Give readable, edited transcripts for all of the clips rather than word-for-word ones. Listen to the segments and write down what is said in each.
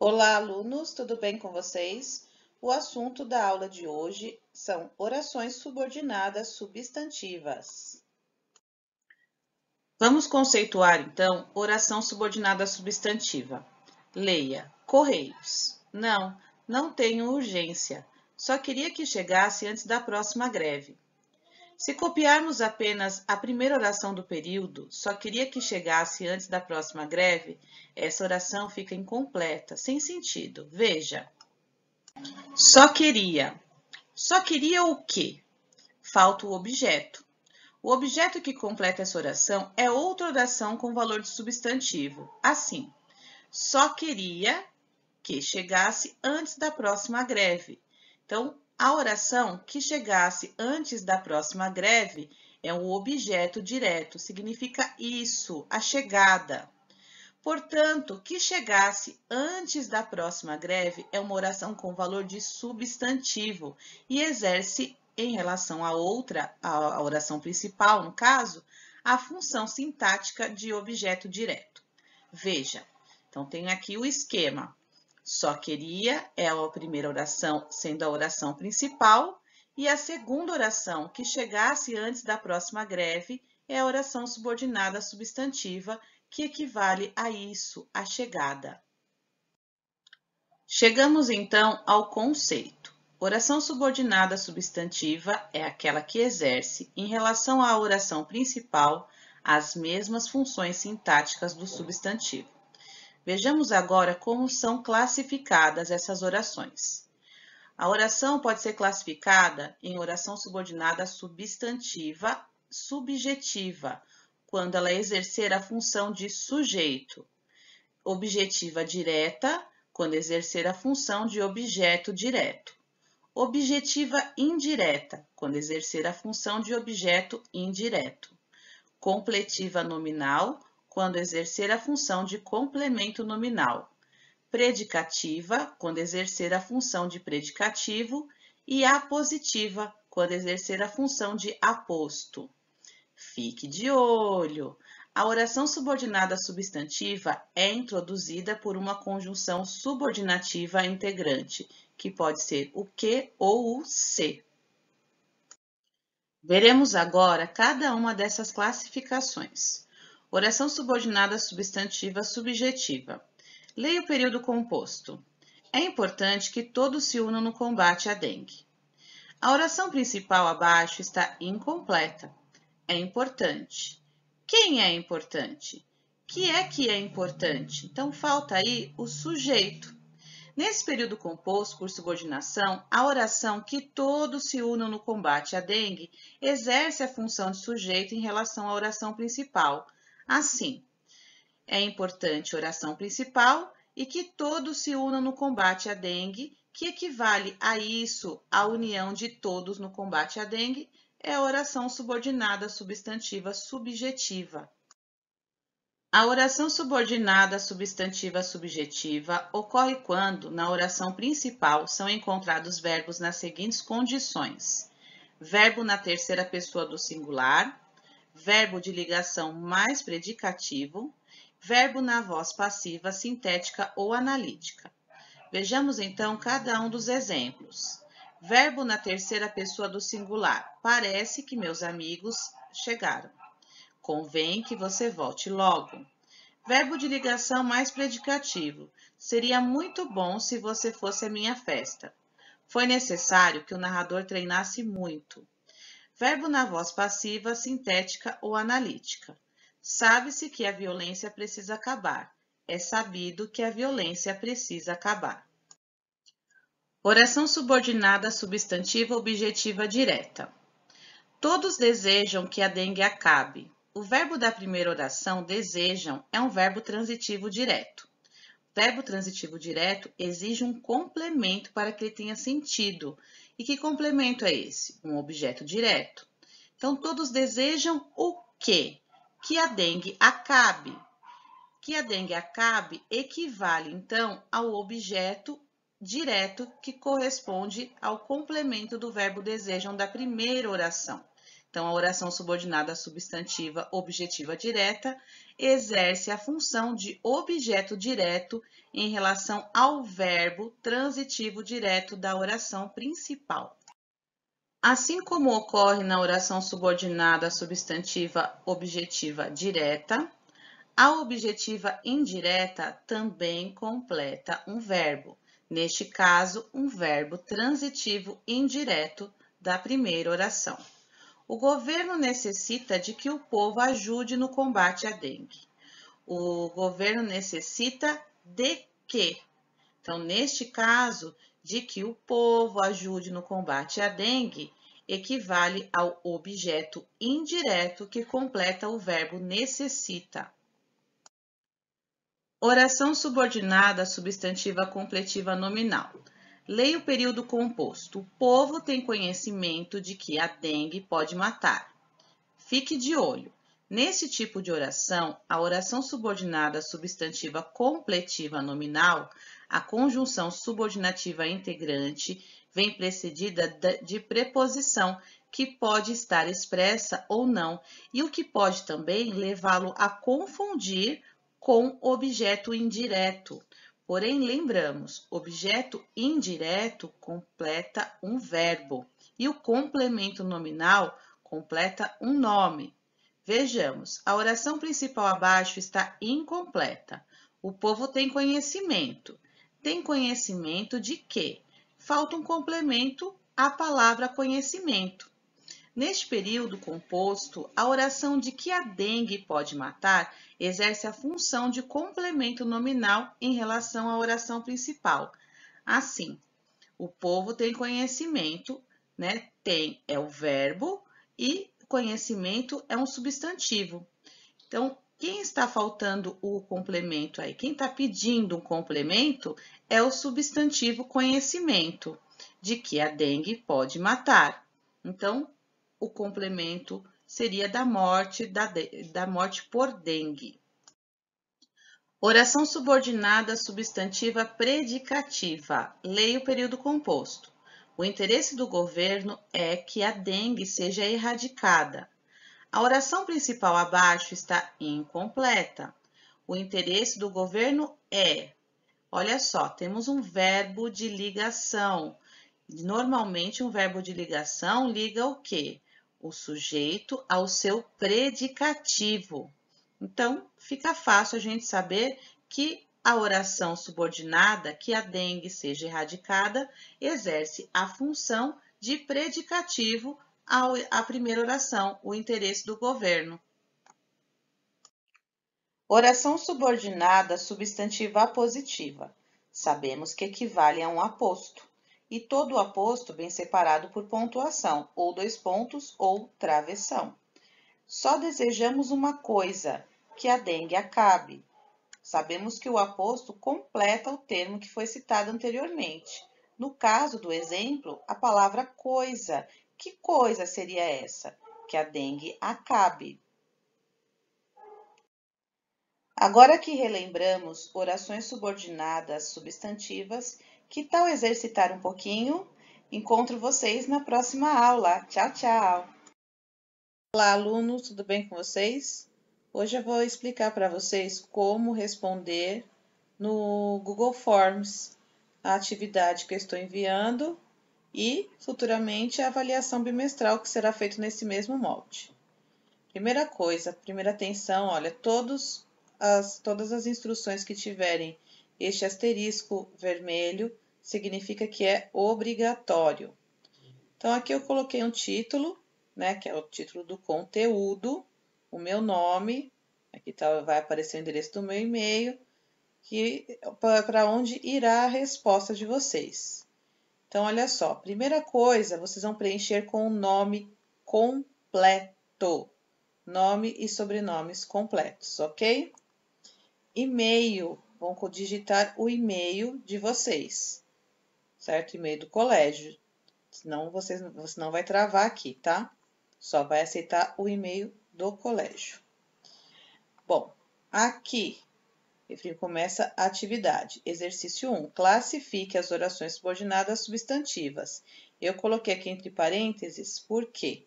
Olá, alunos, tudo bem com vocês? O assunto da aula de hoje são orações subordinadas substantivas. Vamos conceituar, então, oração subordinada substantiva. Leia: Correios. Não tenho urgência. Só queria que chegasse antes da próxima greve. Se copiarmos apenas a primeira oração do período, só queria que chegasse antes da próxima greve, essa oração fica incompleta, sem sentido. Veja. Só queria. Só queria o quê? Falta o objeto. O objeto que completa essa oração é outra oração com valor de substantivo. Assim, só queria que chegasse antes da próxima greve. Então, a oração que chegasse antes da próxima greve é um objeto direto, significa isso, a chegada. Portanto, que chegasse antes da próxima greve é uma oração com valor de substantivo e exerce, em relação à outra, a oração principal, no caso, a função sintática de objeto direto. Veja, então tem aqui o esquema. Só queria é a primeira oração, sendo a oração principal, e a segunda oração, que chegasse antes da próxima greve, é a oração subordinada substantiva, que equivale a isso, a chegada. Chegamos então ao conceito. Oração subordinada substantiva é aquela que exerce, em relação à oração principal, as mesmas funções sintáticas do substantivo. Vejamos agora como são classificadas essas orações. A oração pode ser classificada em oração subordinada substantiva subjetiva, quando ela exercer a função de sujeito. Objetiva direta, quando exercer a função de objeto direto. Objetiva indireta, quando exercer a função de objeto indireto. Completiva nominal, quando exercer a função de complemento nominal. Predicativa, quando exercer a função de predicativo. E apositiva, quando exercer a função de aposto. Fique de olho! A oração subordinada substantiva é introduzida por uma conjunção subordinativa integrante, que pode ser o que ou o se. Veremos agora cada uma dessas classificações. Oração subordinada substantiva subjetiva. Leia o período composto. É importante que todos se unam no combate à dengue. A oração principal abaixo está incompleta. É importante. Quem é importante? Que é importante? Então, falta aí o sujeito. Nesse período composto por subordinação, a oração que todos se unam no combate à dengue exerce a função de sujeito em relação à oração principal. Assim, é importante a oração principal e que todos se unam no combate à dengue, que equivale a isso, a união de todos no combate à dengue, é a oração subordinada substantiva subjetiva. A oração subordinada substantiva subjetiva ocorre quando, na oração principal, são encontrados verbos nas seguintes condições: verbo na terceira pessoa do singular, verbo de ligação mais predicativo, verbo na voz passiva, sintética ou analítica. Vejamos então cada um dos exemplos. Verbo na terceira pessoa do singular. Parece que meus amigos chegaram. Convém que você volte logo. Verbo de ligação mais predicativo. Seria muito bom se você fosse à minha festa. Foi necessário que o narrador treinasse muito. Verbo na voz passiva, sintética ou analítica. Sabe-se que a violência precisa acabar. É sabido que a violência precisa acabar. Oração subordinada substantiva objetiva direta. Todos desejam que a dengue acabe. O verbo da primeira oração, desejam, é um verbo transitivo direto. O verbo transitivo direto exige um complemento para que ele tenha sentido. E que complemento é esse? Um objeto direto. Então, todos desejam o quê? Que a dengue acabe. Que a dengue acabe equivale, então, ao objeto direto que corresponde ao complemento do verbo desejam da primeira oração. Então, a oração subordinada substantiva objetiva direta exerce a função de objeto direto em relação ao verbo transitivo direto da oração principal. Assim como ocorre na oração subordinada substantiva objetiva direta, a objetiva indireta também completa um verbo, neste caso, um verbo transitivo indireto da primeira oração. O governo necessita de que o povo ajude no combate à dengue. O governo necessita de quê? Então, neste caso, de que o povo ajude no combate à dengue, equivale ao objeto indireto que completa o verbo necessita. Oração subordinada substantiva completiva nominal. Leia o período composto. O povo tem conhecimento de que a dengue pode matar. Fique de olho. Nesse tipo de oração, a oração subordinada substantiva completiva nominal, a conjunção subordinativa integrante, vem precedida de preposição, que pode estar expressa ou não, e o que pode também levá-lo a confundir com objeto indireto. Porém, lembramos, objeto indireto completa um verbo e o complemento nominal completa um nome. Vejamos, a oração principal abaixo está incompleta. O povo tem conhecimento. Tem conhecimento de quê? Falta um complemento à palavra conhecimento. Neste período composto, a oração de que a dengue pode matar exerce a função de complemento nominal em relação à oração principal. Assim, o povo tem conhecimento, né? Tem é o verbo e conhecimento é um substantivo. Então, quem está faltando o complemento aí? Quem está pedindo um complemento é o substantivo conhecimento, de que a dengue pode matar. Então, o complemento seria da morte por dengue. Oração subordinada substantiva predicativa. Leia o período composto. O interesse do governo é que a dengue seja erradicada. A oração principal abaixo está incompleta. O interesse do governo é. Olha só, temos um verbo de ligação. Normalmente, um verbo de ligação liga o quê? O sujeito ao seu predicativo. Então, fica fácil a gente saber que a oração subordinada, que a dengue seja erradicada, exerce a função de predicativo à primeira oração, o interesse do governo. Oração subordinada substantiva apositiva. Sabemos que equivale a um aposto. E todo aposto bem separado por pontuação, ou 2 pontos, ou travessão. Só desejamos uma coisa, que a dengue acabe. Sabemos que o aposto completa o termo que foi citado anteriormente. No caso do exemplo, a palavra coisa. Que coisa seria essa? Que a dengue acabe. Agora que relembramos orações subordinadas substantivas, que tal exercitar um pouquinho? Encontro vocês na próxima aula. Tchau, tchau! Olá, alunos, tudo bem com vocês? Hoje eu vou explicar para vocês como responder no Google Forms a atividade que eu estou enviando e, futuramente, a avaliação bimestral que será feita nesse mesmo molde. Primeira coisa, primeira atenção, olha, todas as instruções que tiverem este asterisco vermelho significa que é obrigatório. Então, aqui eu coloquei um título, né, que é o título do conteúdo, o meu nome, aqui vai aparecer o endereço do meu e-mail, para onde irá a resposta de vocês. Então, olha só, primeira coisa, vocês vão preencher com o nome completo, nome e sobrenomes completos, ok? E-mail, vão digitar o e-mail de vocês, certo? E-mail do colégio, senão você não vai travar aqui, tá? Só vai aceitar o e-mail do colégio. Bom, aqui começa a atividade. Exercício 1. Classifique as orações subordinadas substantivas. Eu coloquei aqui entre parênteses, por quê?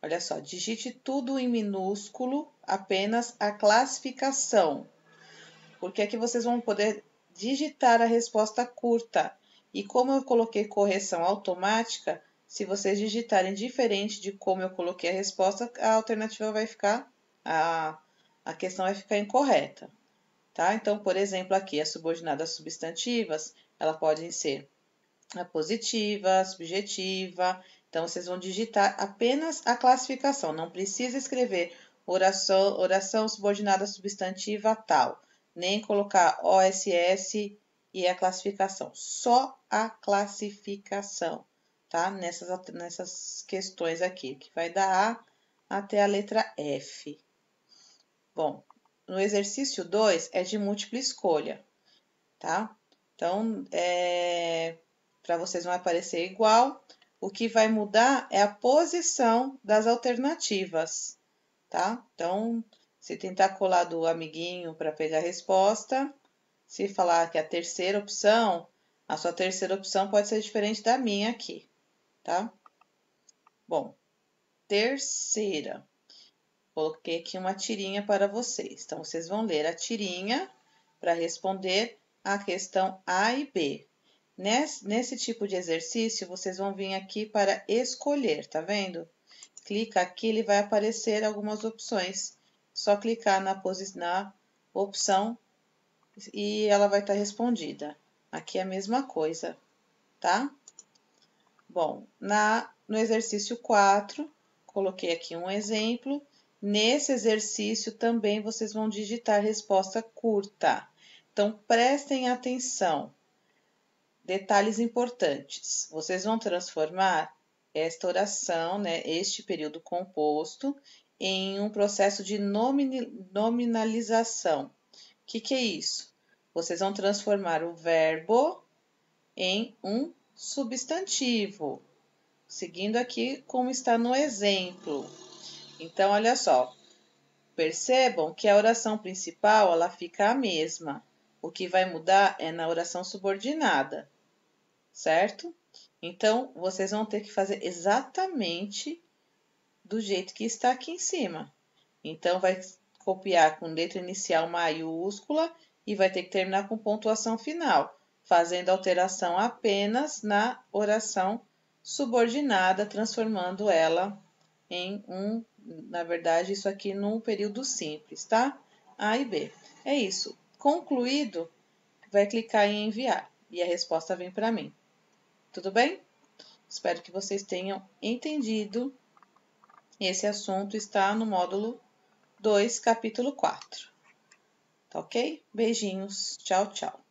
Olha só, digite tudo em minúsculo, apenas a classificação. Porque aqui vocês vão poder digitar a resposta curta. E como eu coloquei correção automática, se vocês digitarem diferente de como eu coloquei a resposta, a alternativa vai ficar, a questão vai ficar incorreta. Tá? Então, por exemplo, aqui as subordinadas substantivas, elas podem ser a positiva, a subjetiva. Então, vocês vão digitar apenas a classificação, não precisa escrever oração subordinada substantiva tal, nem colocar OSS e a classificação, só a classificação, tá? Nessas questões aqui, que vai da A até a letra F. Bom, no exercício 2 é de múltipla escolha, tá? Então, para vocês vai aparecer igual. O que vai mudar é a posição das alternativas, tá? Então, se tentar colar do amiguinho para pegar a resposta, se falar que a terceira opção, a sua terceira opção pode ser diferente da minha aqui, tá? Bom, terceira. Coloquei aqui uma tirinha para vocês. Então, vocês vão ler a tirinha para responder a questão A e B. Nesse tipo de exercício, vocês vão vir aqui para escolher, tá vendo? Clica aqui, ele vai aparecer algumas opções. Só clicar na opção e ela vai estar respondida. Aqui é a mesma coisa, tá? Bom, no exercício 4, coloquei aqui um exemplo. Nesse exercício também vocês vão digitar resposta curta. Então, prestem atenção. Detalhes importantes. Vocês vão transformar esta oração, né, este período composto, em um processo de nominalização. O que é isso? Vocês vão transformar o verbo em um substantivo, seguindo aqui como está no exemplo. Então, olha só, percebam que a oração principal ela fica a mesma. O que vai mudar é na oração subordinada, certo? Então, vocês vão ter que fazer exatamente do jeito que está aqui em cima. Então, vai copiar com letra inicial maiúscula e vai ter que terminar com pontuação final, fazendo alteração apenas na oração subordinada, transformando ela em na verdade, isso aqui num período simples, tá? A e B. É isso. Concluído, vai clicar em enviar e a resposta vem para mim. Tudo bem? Espero que vocês tenham entendido. Esse assunto está no módulo 2, capítulo 4. Tá ok? Beijinhos. Tchau, tchau.